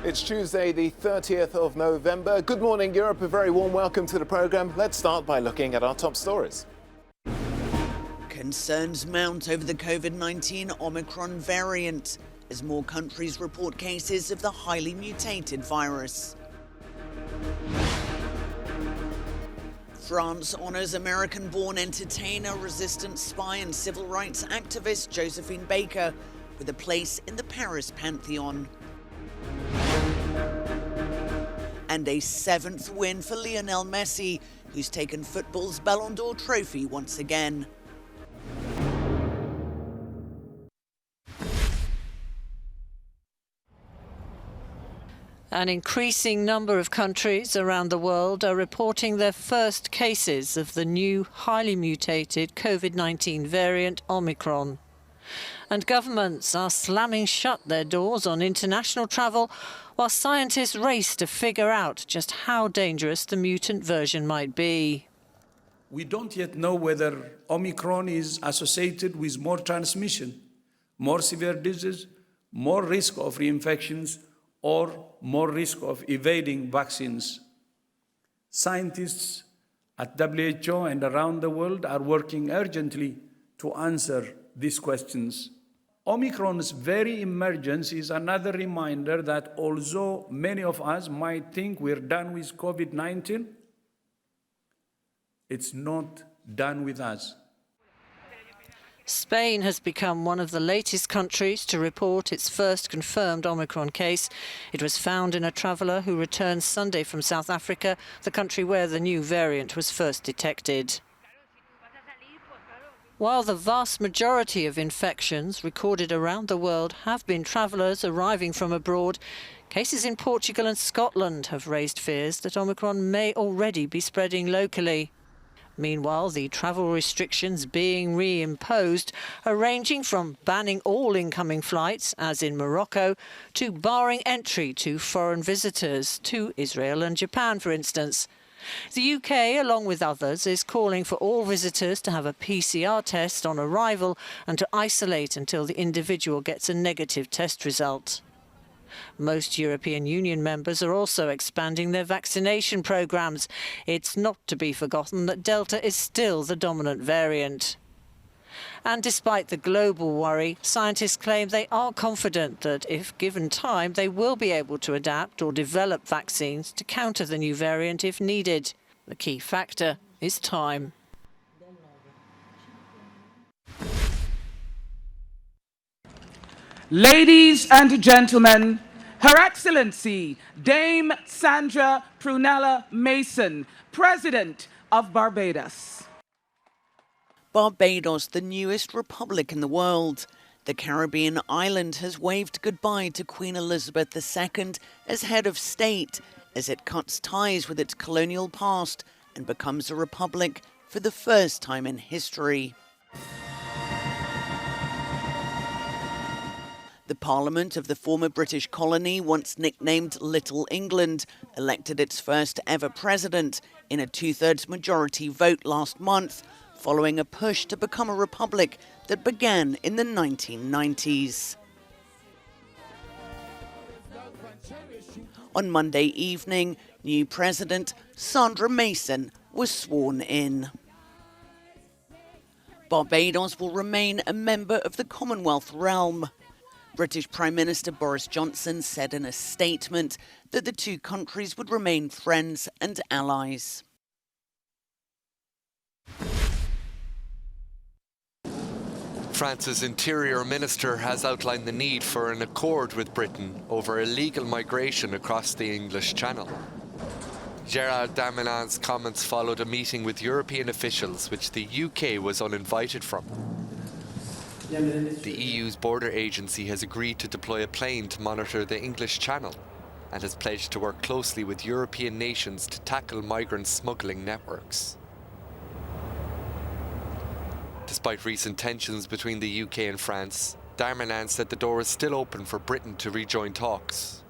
It's Tuesday, the 30th of November. Good morning, Europe. A very warm welcome to the programme. Let's start by looking at our top stories. Concerns mount over the COVID-19 Omicron variant as more countries report cases of the highly mutated virus. France honours American-born entertainer, resistance spy and civil rights activist Josephine Baker with a place in the Paris Pantheon. And a 7th win for Lionel Messi, who's taken football's Ballon d'Or trophy once again. An increasing number of countries around the world are reporting their first cases of the new, highly mutated COVID-19 variant Omicron. And governments are slamming shut their doors on international travel, while scientists race to figure out just how dangerous the mutant version might be. We don't yet know whether Omicron is associated with more transmission, more severe disease, more risk of reinfections, or more risk of evading vaccines. Scientists at WHO and around the world are working urgently to answer these questions. Omicron's very emergence is another reminder that although many of us might think we're done with COVID-19, it's not done with us. Spain has become one of the latest countries to report its first confirmed Omicron case. It was found in a traveller who returned Sunday from South Africa, the country where the new variant was first detected. While the vast majority of infections recorded around the world have been travellers arriving from abroad, cases in Portugal and Scotland have raised fears that Omicron may already be spreading locally. Meanwhile, the travel restrictions being reimposed are ranging from banning all incoming flights, as in Morocco, to barring entry to foreign visitors to Israel and Japan, for instance. The UK, along with others, is calling for all visitors to have a PCR test on arrival and to isolate until the individual gets a negative test result. Most European Union members are also expanding their vaccination programmes. It's not to be forgotten that Delta is still the dominant variant. And despite the global worry, scientists claim they are confident that if given time, they will be able to adapt or develop vaccines to counter the new variant if needed. The key factor is time. Ladies and gentlemen, Her Excellency Dame Sandra Prunella Mason, President of Barbados. Barbados, the newest republic in the world. The Caribbean island has waved goodbye to Queen Elizabeth II as head of state, as it cuts ties with its colonial past and becomes a republic for the first time in history. The Parliament of the former British colony, once nicknamed Little England, elected its first ever president in a 2/3 majority vote last month, following a push to become a republic that began in the 1990s. On Monday evening, new President Sandra Mason was sworn in. Barbados will remain a member of the Commonwealth realm. British Prime Minister Boris Johnson said in a statement that the two countries would remain friends and allies. France's Interior Minister has outlined the need for an accord with Britain over illegal migration across the English Channel. Gérald Darmanin's comments followed a meeting with European officials which the UK was uninvited from. The EU's border agency has agreed to deploy a plane to monitor the English Channel and has pledged to work closely with European nations to tackle migrant smuggling networks. Despite recent tensions between the UK and France, Darmanin said the door is still open for Britain to rejoin talks.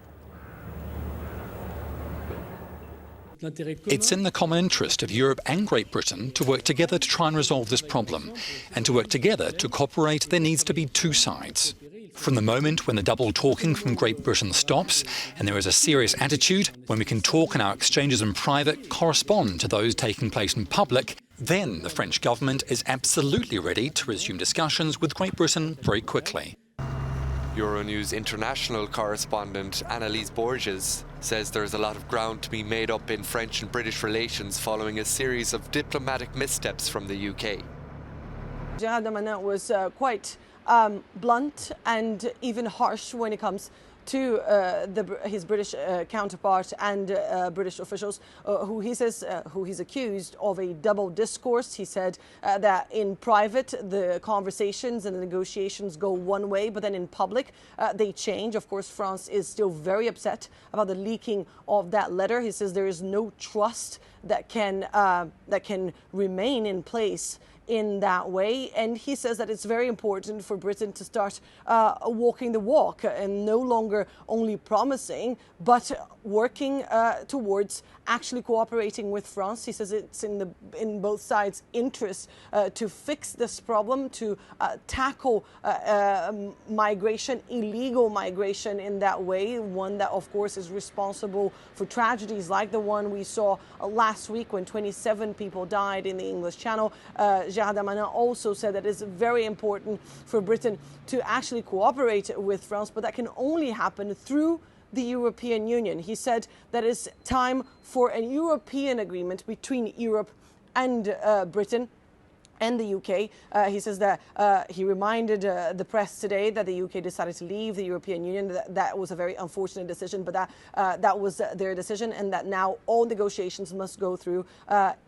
It's in the common interest of Europe and Great Britain to work together to try and resolve this problem. And to work together to cooperate, there needs to be two sides. From the moment when the double talking from Great Britain stops and there is a serious attitude, when we can talk and our exchanges in private correspond to those taking place in public, then the French government is absolutely ready to resume discussions with Great Britain very quickly. Euronews international correspondent Annalise Borges says there is a lot of ground to be made up in French and British relations following a series of diplomatic missteps from the UK. Gérald Darmanin was quite blunt and even harsh when it comes to his British counterpart and British officials who he says who he's accused of a double discourse. He said that in private the conversations and the negotiations go one way, but then in public they change. Of course, France is still very upset about the leaking of that letter. He says there is no trust that can remain in place in that way, and he says that it's very important for Britain to start walking the walk and no longer only promising but working towards actually cooperating with France. He says it's in both sides' interest to fix this problem, to tackle migration, illegal migration in that way, one that of course is responsible for tragedies like the one we saw last week when 27 people died in the English Channel. Gérald Darmanin also said that it's very important for Britain to actually cooperate with France, but that can only happen through the European Union. He said that it's time for a European agreement between Europe and Britain and the UK. He says that he reminded the press today that the UK decided to leave the European Union. That was a very unfortunate decision, but that was their decision, and that now all negotiations must go through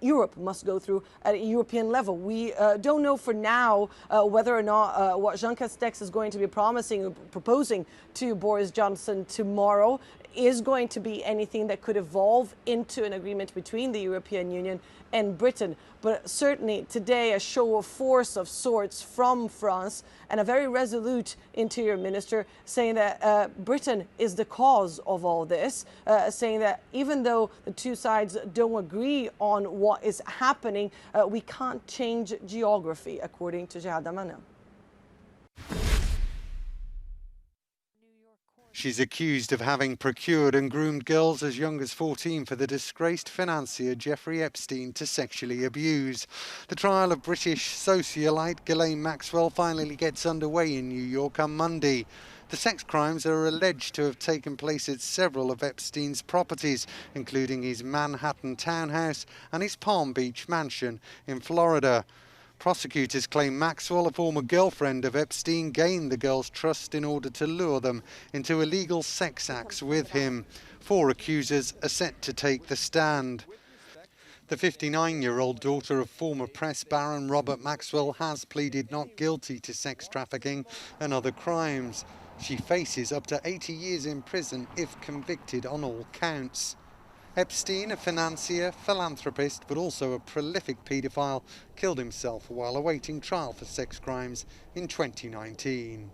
Europe, must go through at a European level. We don't know for now whether or not what Jean Castex is going to be proposing to Boris Johnson tomorrow is going to be anything that could evolve into an agreement between the European Union and Britain. But certainly today a show of force of sorts from France and a very resolute interior minister saying that Britain is the cause of all this, saying that even though the two sides don't agree on what is happening, we can't change geography, according to Gérald Darmanin. She's accused of having procured and groomed girls as young as 14 for the disgraced financier Jeffrey Epstein to sexually abuse. The trial of British socialite Galaian Maxwell finally gets underway in New York on Monday. The sex crimes are alleged to have taken place at several of Epstein's properties, including his Manhattan townhouse and his Palm Beach mansion in Florida. Prosecutors claim Maxwell, a former girlfriend of Epstein, gained the girls' trust in order to lure them into illegal sex acts with him. 4 accusers are set to take the stand. The 59-year-old daughter of former press baron Robert Maxwell has pleaded not guilty to sex trafficking and other crimes. She faces up to 80 years in prison if convicted on all counts. Epstein, a financier, philanthropist, but also a prolific paedophile, killed himself while awaiting trial for sex crimes in 2019.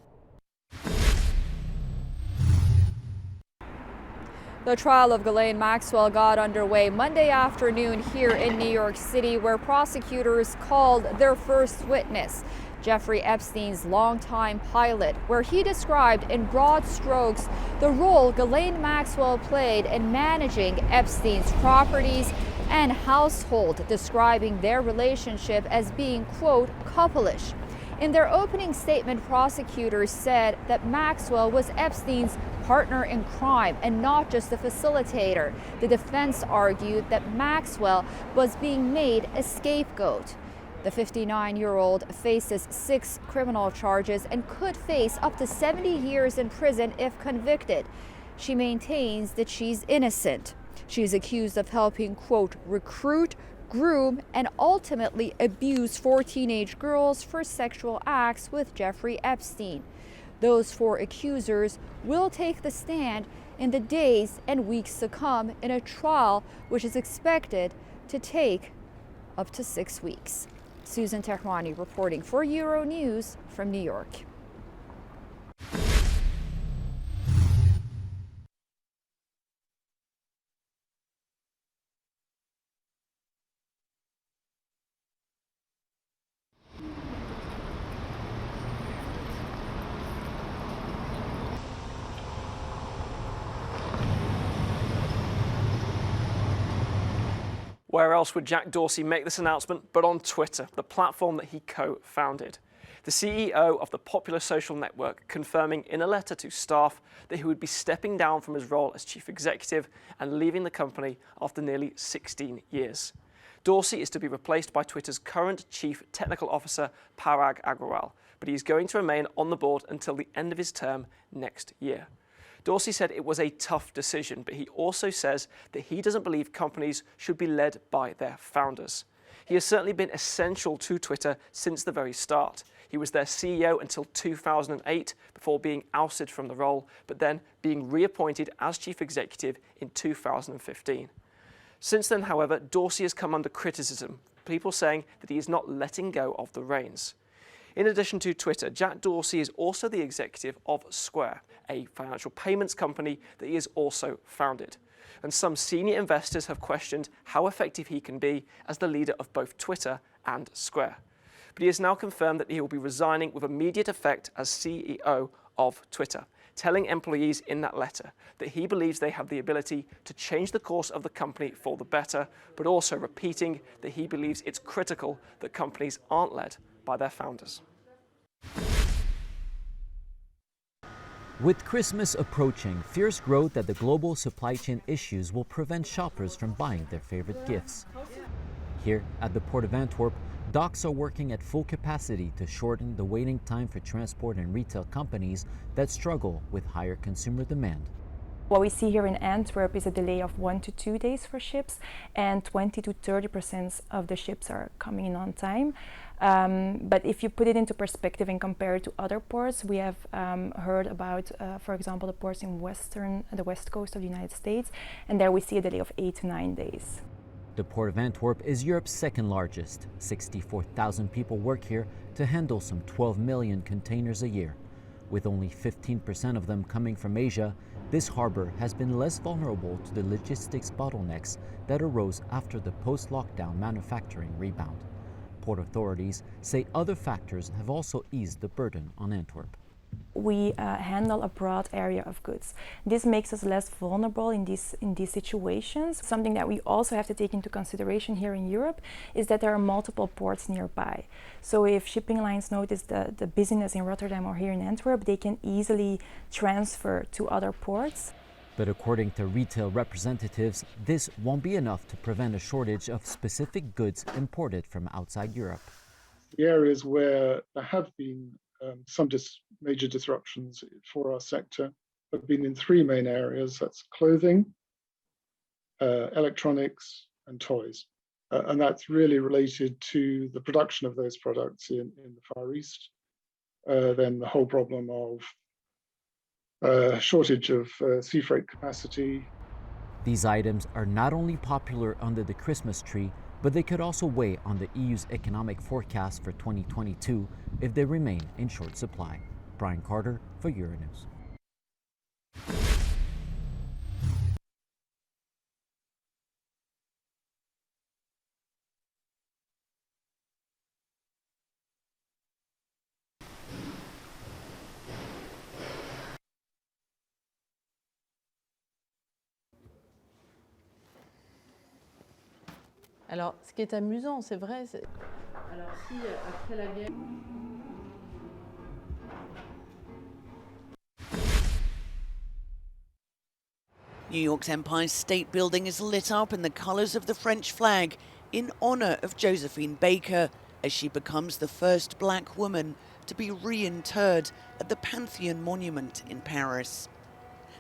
The trial of Galaian Maxwell got underway Monday afternoon here in New York City, where prosecutors called their first witness, Jeffrey Epstein's longtime pilot, where he described in broad strokes the role Galaian Maxwell played in managing Epstein's properties and household, describing their relationship as being, quote, couple-ish. In their opening statement, prosecutors said that Maxwell was Epstein's partner in crime and not just a facilitator. The defense argued that Maxwell was being made a scapegoat. The 59-year-old faces 6 criminal charges and could face up to 70 years in prison if convicted. She maintains that she's innocent. She's accused of helping, quote, recruit, groom, and ultimately abuse 4 teenage girls for sexual acts with Jeffrey Epstein. Those 4 accusers will take the stand in the days and weeks to come in a trial which is expected to take up to 6 weeks. Susan Tehrani reporting for Euronews from New York. Where else would Jack Dorsey make this announcement but on Twitter, the platform that he co-founded? The CEO of the popular social network confirming in a letter to staff that he would be stepping down from his role as chief executive and leaving the company after nearly 16 years. Dorsey is to be replaced by Twitter's current chief technical officer, Parag Agrawal, but he is going to remain on the board until the end of his term next year. Dorsey said it was a tough decision, but he also says that he doesn't believe companies should be led by their founders. He has certainly been essential to Twitter since the very start. He was their CEO until 2008 before being ousted from the role, but then being reappointed as chief executive in 2015. Since then, however, Dorsey has come under criticism, people saying that he is not letting go of the reins. In addition to Twitter, Jack Dorsey is also the executive of Square, a financial payments company that he has also founded. And some senior investors have questioned how effective he can be as the leader of both Twitter and Square. But he has now confirmed that he will be resigning with immediate effect as CEO of Twitter, telling employees in that letter that he believes they have the ability to change the course of the company for the better, but also repeating that he believes it's critical that companies aren't led by their founders. With Christmas approaching, fears grow that the global supply chain issues will prevent shoppers from buying their favorite gifts. Here at the Port of Antwerp, docks are working at full capacity to shorten the waiting time for transport and retail companies that struggle with higher consumer demand. What we see here in Antwerp is a delay of 1 to 2 days for ships, and 20 to 30% of the ships are coming in on time. But if you put it into perspective and compare it to other ports, we have heard about, for example, the ports in the west coast of the United States, and there we see a delay of 8 to 9 days. The Port of Antwerp is Europe's second largest. 64,000 people work here to handle some 12 million containers a year. With only 15% of them coming from Asia, this harbor has been less vulnerable to the logistics bottlenecks that arose after the post-lockdown manufacturing rebound. Port authorities say other factors have also eased the burden on Antwerp. We handle a broad area of goods. This makes us less vulnerable in these situations. Something that we also have to take into consideration here in Europe is that there are multiple ports nearby. So if shipping lines notice the busyness in Rotterdam or here in Antwerp, they can easily transfer to other ports. But according to retail representatives, this won't be enough to prevent a shortage of specific goods imported from outside Europe. The areas where there have been some major disruptions for our sector have been in three main areas. That's clothing, electronics, and toys. And that's really related to the production of those products in the Far East. Then the whole problem of shortage of sea freight capacity. These items are not only popular under the Christmas tree, but they could also weigh on the EU's economic forecast for 2022 if they remain in short supply. Brian Carter for Euronews. Alors, ce qui est amusant, c'est vrai, alors si après la guerre... New York's Empire State Building is lit up in the colours of the French flag in honour of Josephine Baker as she becomes the first black woman to be reinterred at the Pantheon Monument in Paris.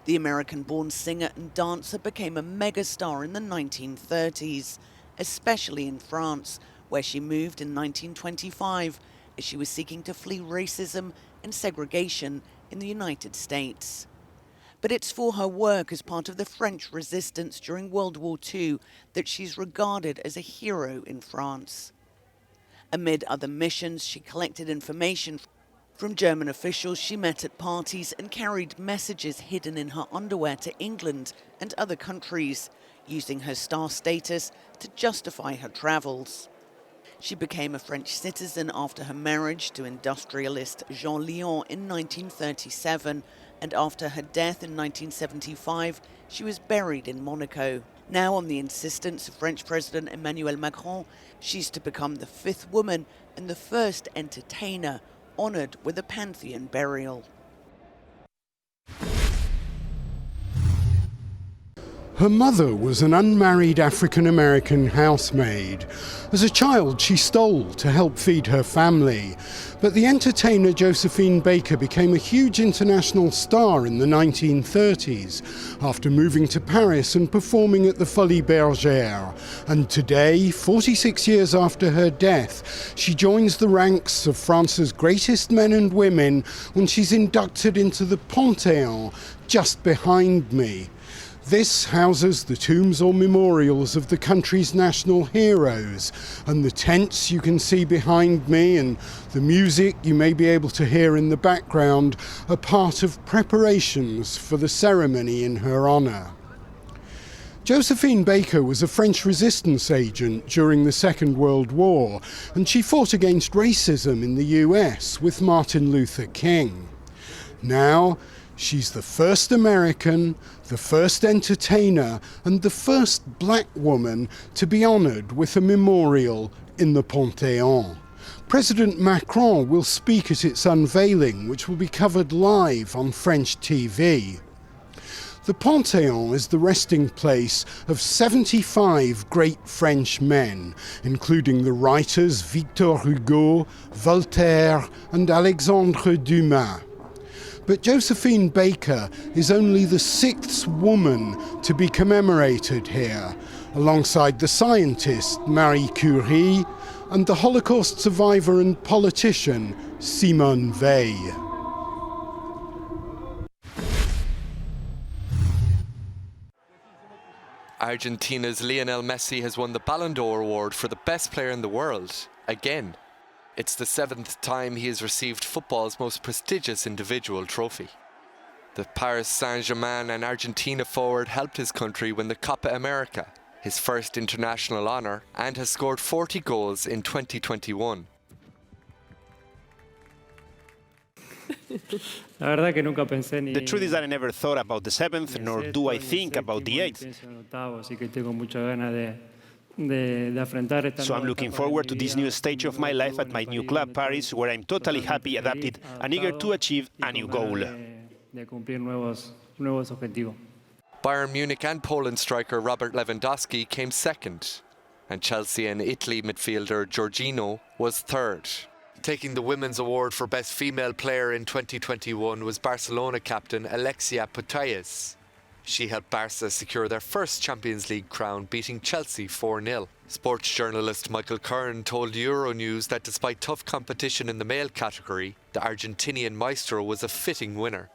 The American-born singer and dancer became a megastar in the 1930s. Especially in France, where she moved in 1925 as she was seeking to flee racism and segregation in the United States. But it's for her work as part of the French resistance during World War II that she's regarded as a hero in France. Amid other missions, she collected information from German officials she met at parties and carried messages hidden in her underwear to England and other countries, using her star status to justify her travels. She became a French citizen after her marriage to industrialist Jean Lionel in 1937, and after her death in 1975, she was buried in Monaco. Now, on the insistence of French President Emmanuel Macron, she's to become the 5th woman and the first entertainer honoured with a Pantheon burial. Her mother was an unmarried African-American housemaid. As a child, she stole to help feed her family. But the entertainer Josephine Baker became a huge international star in the 1930s after moving to Paris and performing at the Folies Bergère. And today, 46 years after her death, she joins the ranks of France's greatest men and women when she's inducted into the Panthéon just behind me. This houses the tombs or memorials of the country's national heroes, and the tents you can see behind me and the music you may be able to hear in the background are part of preparations for the ceremony in her honour. Josephine Baker was a French resistance agent during the Second World War, and she fought against racism in the US with Martin Luther King. Now, she's the first American, the first entertainer, and the first black woman to be honoured with a memorial in the Panthéon. President Macron will speak at its unveiling, which will be covered live on French TV. The Panthéon is the resting place of 75 great French men, including the writers Victor Hugo, Voltaire, and Alexandre Dumas. But Josephine Baker is only the 6th woman to be commemorated here, alongside the scientist Marie Curie and the Holocaust survivor and politician Simone Weil. Argentina's Lionel Messi has won the Ballon d'Or award for the best player in the world, again. It's the 7th time he has received football's most prestigious individual trophy. The Paris Saint-Germain and Argentina forward helped his country win the Copa America, his first international honour, and has scored 40 goals in 2021. The truth is that I never thought about the 7th, nor do I think about the 8th. So I'm looking forward to this new stage of my life at my new club, Paris, where I'm totally happy, adapted, and eager to achieve a new goal. Bayern Munich and Poland striker Robert Lewandowski came second, and Chelsea and Italy midfielder Jorginho was third. Taking the Women's Award for Best Female Player in 2021 was Barcelona captain Alexia Putellas. She helped Barca secure their first Champions League crown, beating Chelsea 4-0. Sports journalist Michael Kern told Euronews that despite tough competition in the male category, the Argentinian maestro was a fitting winner.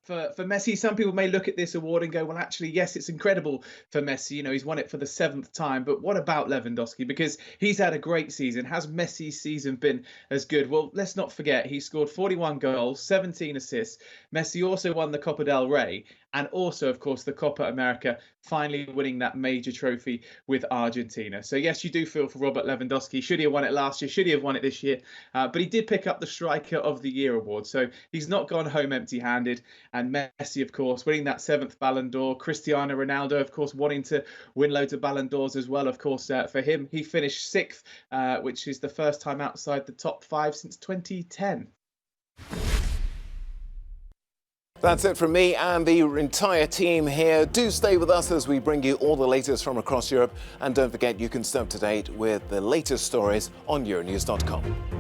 For Messi, some people may look at this award and go, well, actually, yes, it's incredible for Messi. You know, he's won it for the 7th time. But what about Lewandowski? Because he's had a great season. Has Messi's season been as good? Well, let's not forget, he scored 41 goals, 17 assists. Messi also won the Copa del Rey and also, of course, the Copa America, finally winning that major trophy with Argentina. So, yes, you do feel for Robert Lewandowski. Should he have won it last year? Should he have won it this year? But he did pick up the Striker of the Year award. So he's not gone home empty-handed. And Messi, of course, winning that 7th Ballon d'Or. Cristiano Ronaldo, of course, wanting to win loads of Ballon d'Ors as well. Of course, for him, he finished 6th, which is the first time outside the top 5 since 2010. That's it from me and the entire team here. Do stay with us as we bring you all the latest from across Europe. And don't forget, you can stay up to date with the latest stories on euronews.com.